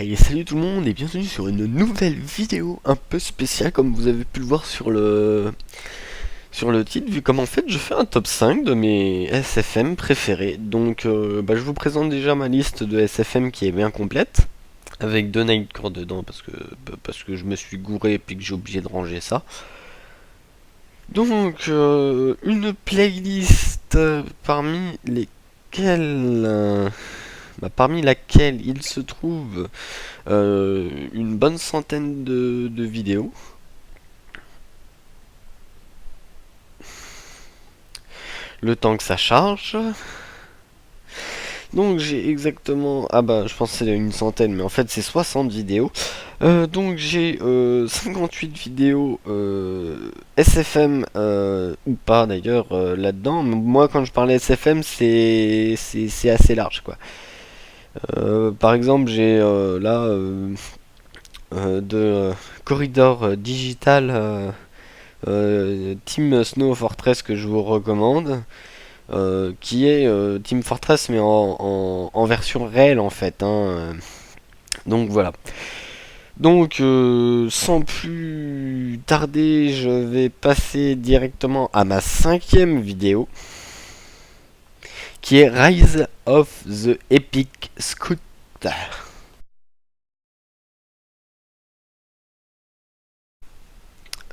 Hey, salut tout le monde et bienvenue sur une nouvelle vidéo un peu spéciale comme vous avez pu le voir sur le titre, vu comme en fait je fais un top 5 de mes SFM préférés. Donc je vous présente déjà ma liste de SFM qui est bien complète, avec deux Nightcore dedans parce que je me suis gouré et puis que j'ai obligé de ranger ça. Donc une playlist parmi laquelle il se trouve une bonne centaine de vidéos. Le temps que ça charge. Donc j'ai exactement... Ah bah je pense que c'est une centaine, mais en fait c'est 60 vidéos. Donc j'ai 58 vidéos SFM, ou pas d'ailleurs, là-dedans. Moi quand je parlais SFM c'est assez large quoi. Par exemple j'ai là de Corridor Digital, Team Snow Fortress que je vous recommande, qui est Team Fortress mais en version réelle en fait, hein. Donc voilà. Donc sans plus tarder, je vais passer directement à ma cinquième vidéo, qui est Rise of the Epic Scout.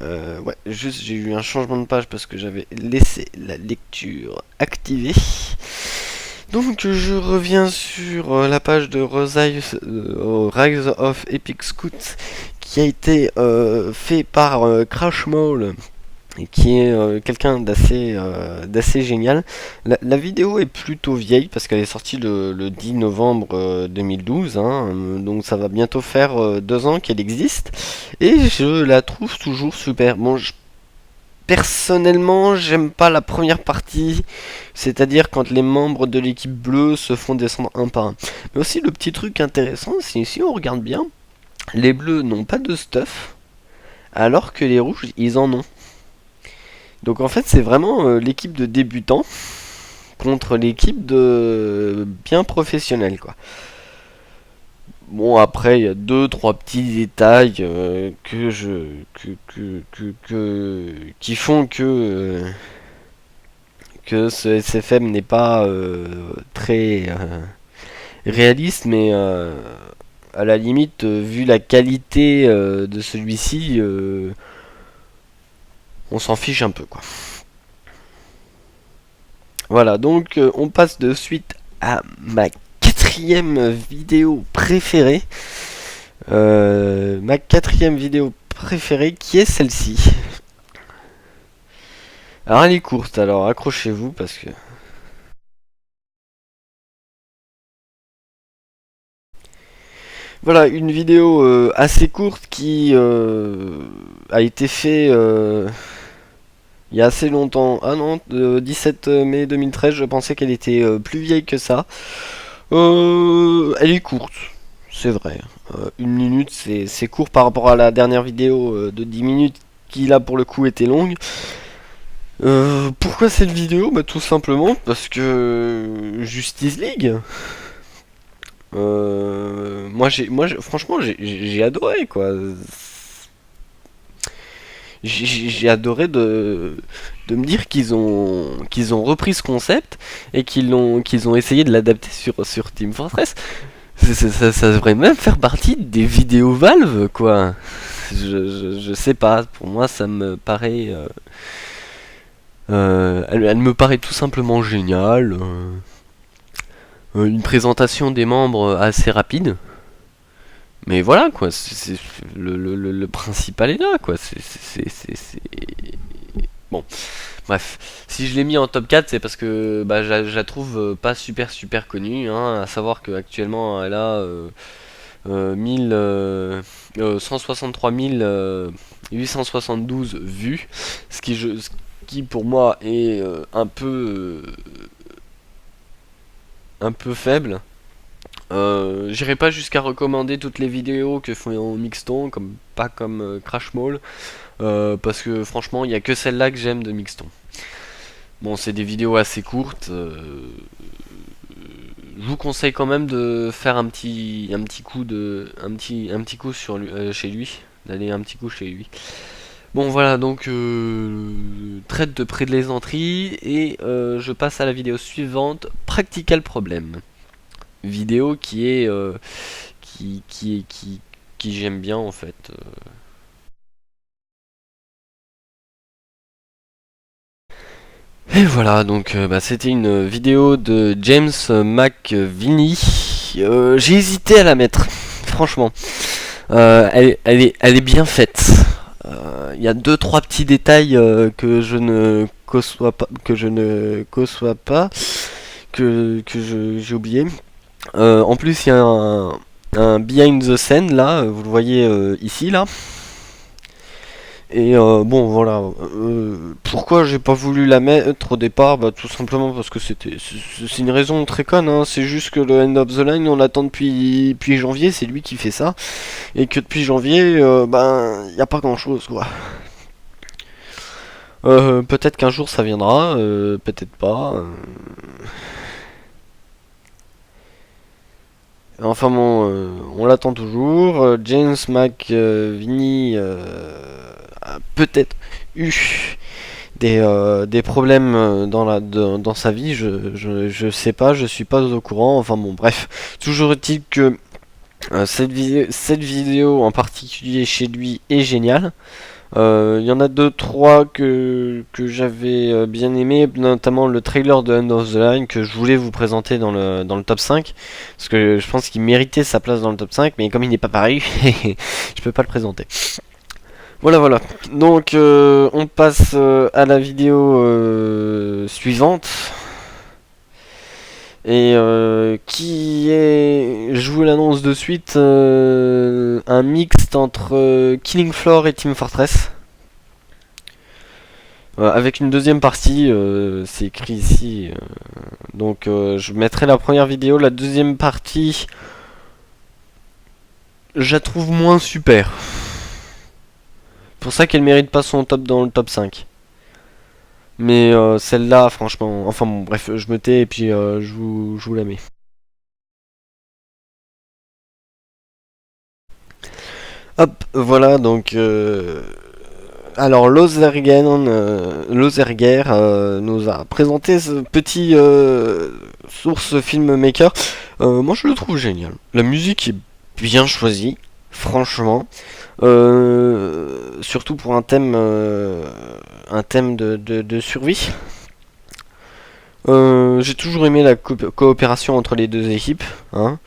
Ouais, juste j'ai eu un changement de page parce que j'avais laissé la lecture activée. Donc je reviens sur la page de Rise of Epic Scout, qui a été fait par Crash Maul, et qui est quelqu'un d'assez génial. La vidéo est plutôt vieille parce qu'elle est sortie le 10 novembre 2012, hein, donc ça va bientôt faire 2 ans qu'elle existe, et je la trouve toujours super. Bon, personnellement, j'aime pas la première partie, c'est-à-dire quand les membres de l'équipe bleue se font descendre un par un. Mais aussi le petit truc intéressant, c'est si on regarde bien, les bleus n'ont pas de stuff, alors que les rouges, ils en ont. Donc en fait, c'est vraiment l'équipe de débutants contre l'équipe de bien professionnels, quoi. Bon, après, il y a deux, trois petits détails qui font que ce SFM n'est pas très réaliste, mais à la limite, vu la qualité de celui-ci, on s'en fiche un peu, quoi. Voilà, donc on passe de suite à ma quatrième vidéo préférée. Ma quatrième vidéo préférée, qui est celle-ci. Alors elle est courte, alors accrochez-vous parce que... Voilà, une vidéo assez courte qui a été faite il y a assez longtemps. Ah non, 17 mai 2013, je pensais qu'elle était plus vieille que ça. Elle est courte, c'est vrai. 1 minute, c'est court par rapport à la dernière vidéo de 10 minutes qui là pour le coup était longue. Pourquoi cette vidéo? Bah tout simplement parce que Justice League. Franchement j'ai adoré quoi. J'ai adoré de me dire qu'ils ont repris ce concept et qu'ils ont essayé de l'adapter sur Team Fortress. Ça devrait même faire partie des vidéos Valve, quoi. Je sais pas, pour moi ça me paraît... elle me paraît tout simplement géniale. Une présentation des membres assez rapide. Mais voilà, quoi, le principal est là, quoi. Bon, bref. Si je l'ai mis en top 4, c'est parce que bah, je la trouve pas super connue, hein. À savoir qu'actuellement, elle a 163 872 vues, ce qui pour moi est un peu faible. J'irai pas jusqu'à recommander toutes les vidéos que font Mixton, pas comme Crash Mall, parce que franchement, il y a que celle-là que j'aime de Mixton. Bon, c'est des vidéos assez courtes, je vous conseille quand même de faire un petit coup sur chez lui, d'aller un petit coup chez lui. Bon voilà, donc traite de plaisanterie et je passe à la vidéo suivante, Practical Problem. Vidéo qui est qui j'aime bien en fait. Et voilà, donc c'était une vidéo de James McVinney. J'ai hésité à la mettre, franchement. Elle est bien faite. Il y a deux trois petits détails que je ne conçois pas, j'ai oublié. En plus, il y a un behind the scene là, vous le voyez ici là. Et bon voilà, pourquoi j'ai pas voulu la mettre au départ? Bah tout simplement parce que c'est une raison très conne, hein. C'est juste que le End of the Line on l'attend depuis janvier, c'est lui qui fait ça, et que depuis janvier, ben y a pas grand chose quoi. Peut-être qu'un jour ça viendra, peut-être pas. Enfin bon, on l'attend toujours. James McVinney a peut-être eu des problèmes dans sa vie, je sais pas, je suis pas au courant, enfin bon bref. Toujours est-il que cette vidéo en particulier chez lui est géniale. Il y en a deux trois que j'avais bien aimé, notamment le trailer de End of the Line que je voulais vous présenter dans le top 5, parce que je pense qu'il méritait sa place dans le top 5, mais comme il n'est pas pareil, je peux pas le présenter. Voilà. Donc on passe à la vidéo suivante. Et qui est, je vous l'annonce de suite, un mixte entre Killing Floor et Team Fortress. Avec une deuxième partie, c'est écrit ici. Donc je mettrai la première vidéo, la deuxième partie, je la trouve moins super. Pour ça qu'elle mérite pas son top dans le top 5. Mais celle-là, franchement, enfin bon, bref, je me tais et puis je vous la mets. Hop, voilà, donc alors Lozerger nous a présenté ce petit source filmmaker. Moi je le trouve génial. La musique est bien choisie, franchement. Surtout pour un thème de survie. J'ai toujours aimé la coopération entre les deux équipes. Hein.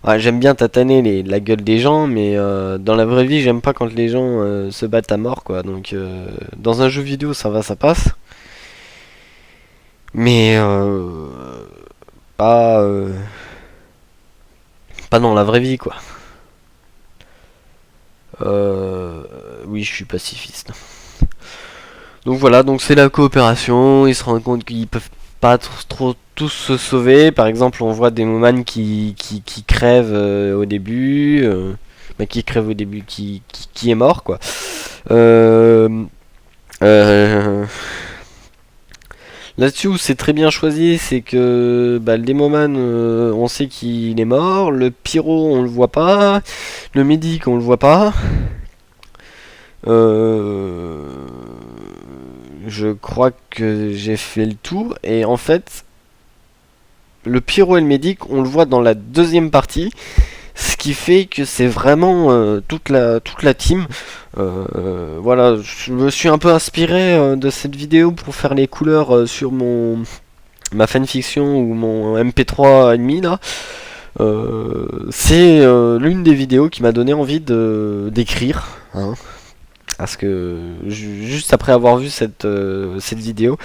Ouais, j'aime bien tataner la gueule des gens, mais dans la vraie vie, j'aime pas quand les gens se battent à mort, quoi. Donc, dans un jeu vidéo, ça va, ça passe. Mais pas, pas dans la vraie vie, quoi. Oui, je suis pacifiste. Donc voilà, donc c'est la coopération. Ils se rendent compte qu'ils peuvent pas trop tous se sauver. Par exemple, on voit des moments qui crèvent au début, qui crève au début, qui est mort quoi. Là-dessus où c'est très bien choisi, c'est que le Demoman, on sait qu'il est mort, le pyro on le voit pas, le médic on le voit pas. Je crois que j'ai fait le tour et en fait le pyro et le médic on le voit dans la deuxième partie, ce qui fait que c'est vraiment toute la team. Voilà, je me suis un peu inspiré de cette vidéo pour faire les couleurs sur ma fanfiction ou mon MP3 ennemi là. C'est l'une des vidéos qui m'a donné envie d'écrire. Hein. Parce que juste après avoir vu cette vidéo,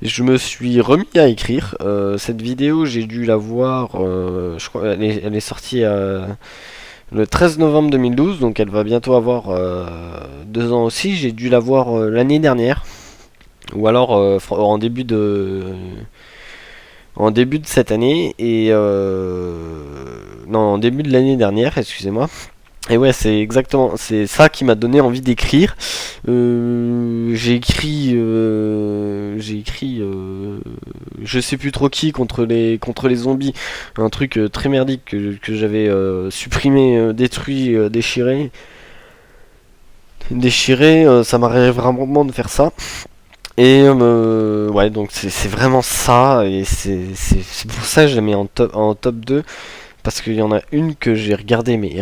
je me suis remis à écrire. Cette vidéo, j'ai dû la voir, je crois, elle est sortie le 13 novembre 2012, donc elle va bientôt avoir 2 ans aussi. J'ai dû la voir l'année dernière, ou alors en début de cette année, et non, en début de l'année dernière, excusez-moi. Et ouais, c'est ça qui m'a donné envie d'écrire. J'ai écrit je sais plus trop qui contre les zombies, un truc très merdique que j'avais supprimé, détruit, déchiré, ça m'arrive vraiment de faire ça. Et ouais, donc c'est vraiment ça, et c'est pour ça que je la mets en top 2, parce qu'il y en a une que j'ai regardé, mais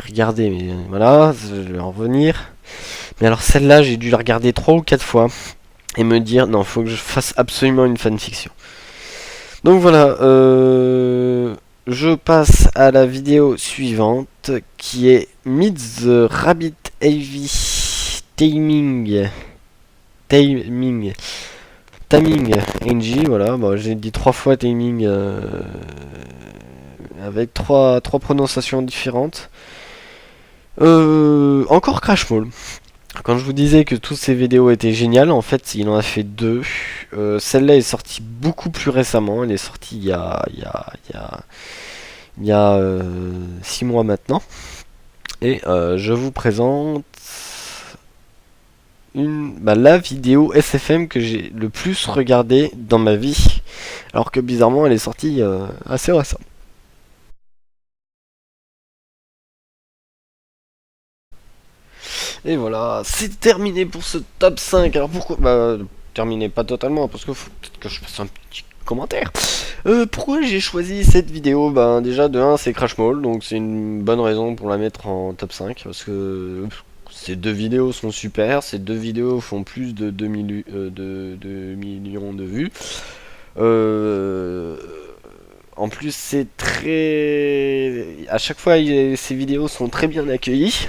voilà, je vais en revenir. Mais alors celle-là, j'ai dû la regarder 3 ou 4 fois, et me dire, non, faut que je fasse absolument une fanfiction. Donc voilà, je passe à la vidéo suivante, qui est Meet the Rabbit Heavy Taming. Timing NG, voilà, bah, j'ai dit 3 fois timing avec trois prononciations différentes. Encore Crash Mall. Quand je vous disais que toutes ces vidéos étaient géniales, en fait, il en a fait 2. Celle-là est sortie beaucoup plus récemment. Elle est sortie il y a 6 mois maintenant. Et je vous présente la vidéo SFM que j'ai le plus regardée dans ma vie. Alors que bizarrement, elle est sortie assez récemment. Et voilà, c'est terminé pour ce top 5. Alors pourquoi terminé pas totalement, parce que faut peut-être que je fasse un petit commentaire. Pourquoi j'ai choisi cette vidéo? Déjà de 1 c'est Crash Mall, donc c'est une bonne raison pour la mettre en top 5, parce que ces deux vidéos sont super, ces deux vidéos font plus de 2 millions de vues. En plus c'est très... À chaque fois ces vidéos sont très bien accueillies.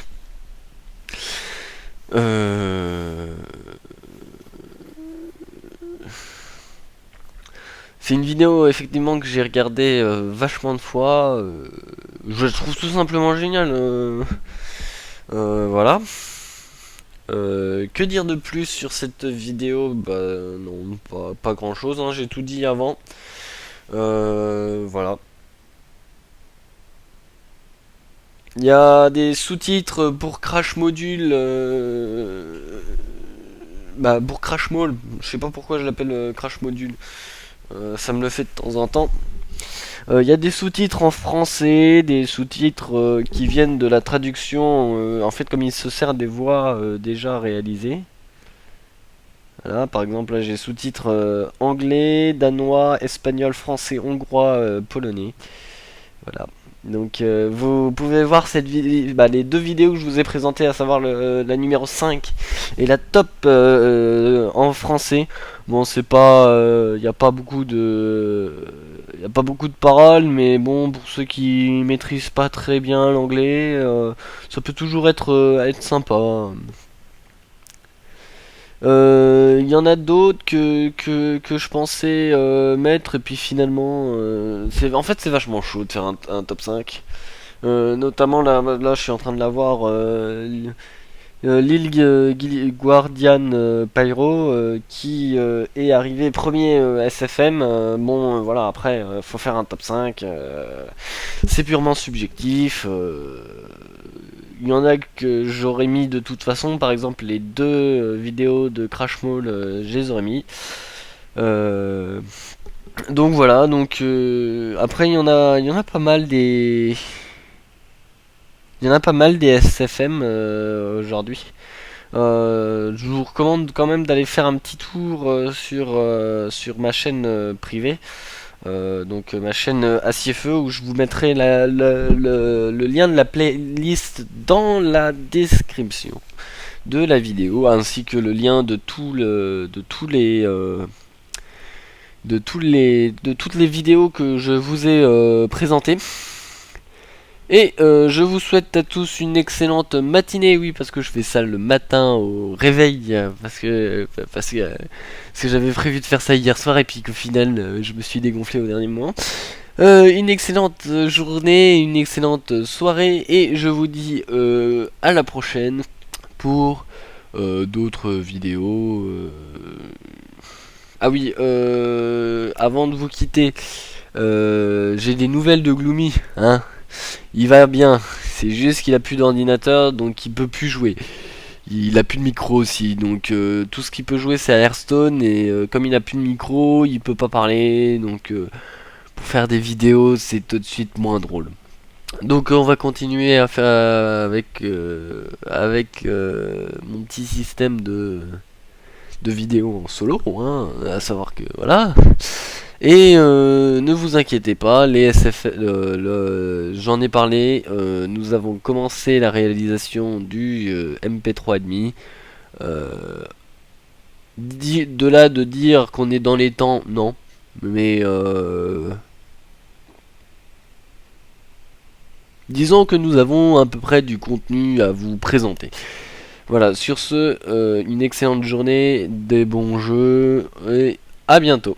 C'est une vidéo effectivement que j'ai regardé vachement de fois. Je la trouve tout simplement géniale. Voilà. Que dire de plus sur cette vidéo? Non, pas grand chose, hein, j'ai tout dit avant. Voilà. Il y a des sous-titres pour Crash Module. Pour Crash Mall, je sais pas pourquoi je l'appelle Crash Module. Ça me le fait de temps en temps. Il y a des sous-titres en français, des sous-titres qui viennent de la traduction, en fait comme il se sert des voix déjà réalisées. Voilà, par exemple là j'ai sous-titres anglais, danois, espagnol, français, hongrois, polonais. Voilà. Donc vous pouvez voir les deux vidéos que je vous ai présentées, à savoir la numéro 5 et la top en français. Bon, c'est pas, y a pas beaucoup de paroles, mais bon, pour ceux qui maîtrisent pas très bien l'anglais, ça peut toujours être sympa. Il y en a d'autres que je pensais mettre, et puis finalement en fait c'est vachement chaud de faire un top 5. Notamment là je suis en train de l'avoir, Lil Guardian Pyro qui est arrivé premier SFM. Bon voilà, après faut faire un top 5, c'est purement subjectif. Il y en a que j'aurais mis de toute façon, par exemple les deux vidéos de Crash Mall, je les aurais mis. Donc voilà, après il y en a pas mal des... Il y en a pas mal des SFM aujourd'hui. Je vous recommande quand même d'aller faire un petit tour sur ma chaîne privée. Donc ma chaîne Acier-Feu, où je vous mettrai le lien de la playlist dans la description de la vidéo, ainsi que le lien de toutes les vidéos que je vous ai présentées. Et je vous souhaite à tous une excellente matinée, oui, parce que je fais ça le matin au réveil, parce que j'avais prévu de faire ça hier soir, et puis qu'au final je me suis dégonflé au dernier moment. Une excellente journée, une excellente soirée, et je vous dis à la prochaine pour d'autres vidéos. Ah oui, avant de vous quitter, j'ai des nouvelles de Gloomy, hein. Il va bien, c'est juste qu'il a plus d'ordinateur, donc il peut plus jouer. Il a plus de micro aussi, donc tout ce qu'il peut jouer c'est à Hearthstone, et comme il a plus de micro, il peut pas parler, donc pour faire des vidéos c'est tout de suite moins drôle. Donc on va continuer à faire avec mon petit système de vidéos en solo, hein, à savoir que voilà. Et ne vous inquiétez pas, les SF, j'en ai parlé, nous avons commencé la réalisation du MP3,5. De là de dire qu'on est dans les temps, non. Mais disons que nous avons à peu près du contenu à vous présenter. Voilà, sur ce, une excellente journée, des bons jeux, et à bientôt.